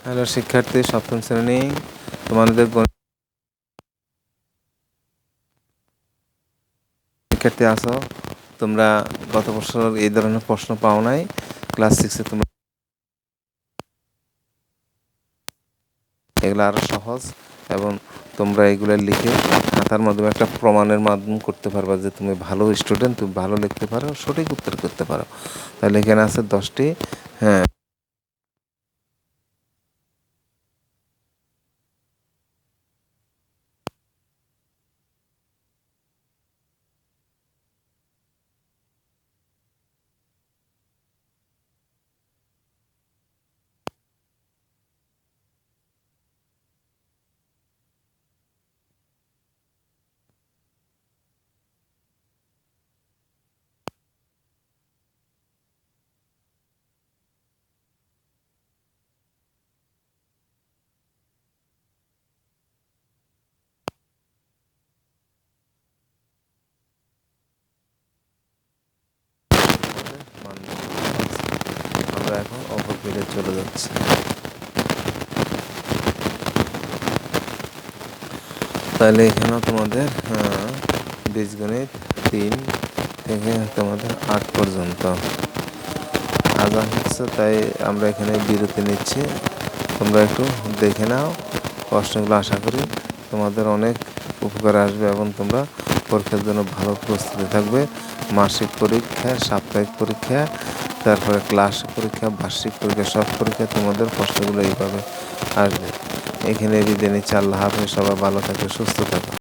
Hello শিক্ষার্থী, সপ্তম শ্রেণী। তোমাদের শিক্ষার্থী আছো, তোমরা গত বছর এই ধরনের প্রশ্ন পাও নাই। ক্লাস 6-এ তোমরা এগুলো আরো সহজ, এবং তোমরা এগুলো লিখে খাতার মাধ্যমে একটা প্রমাণের মাধ্যম করতে পারবা যে তুমি ভালো স্টুডেন্ট, তুমি ভালো লিখতে পারো, সঠিক উত্তর করতে পারো। তাহলে এখানে আছে 10টি। হ্যাঁ, আমরা এখন অপর পেজে চলে যাচ্ছি। তাহলে এখানেও তোমাদের বীজগণিত 3 থেকে তোমাদের 8 পর্যন্ত আজান হচ্ছে, তাই আমরা এখানে বিরতি নিচ্ছি। তোমরা একটু দেখে নাও প্রশ্নগুলো, আশা করি তোমাদের অনেক উপকার আসবে এবং তোমরা পরীক্ষার জন্য ভালো প্রস্তুতি থাকবে। মাসিক পরীক্ষা, সাপ্তাহিক পরীক্ষা, তারপরে ক্লাস পরীক্ষা, বার্ষিক পরীক্ষা, সব পরীক্ষায় তোমাদের প্রশ্নগুলো এইভাবে আসবে। এখানে বিদায় নিচ্ছি। আল্লাহ হাফেজ। সবাই ভালো থাকবে, সুস্থ থাকবে।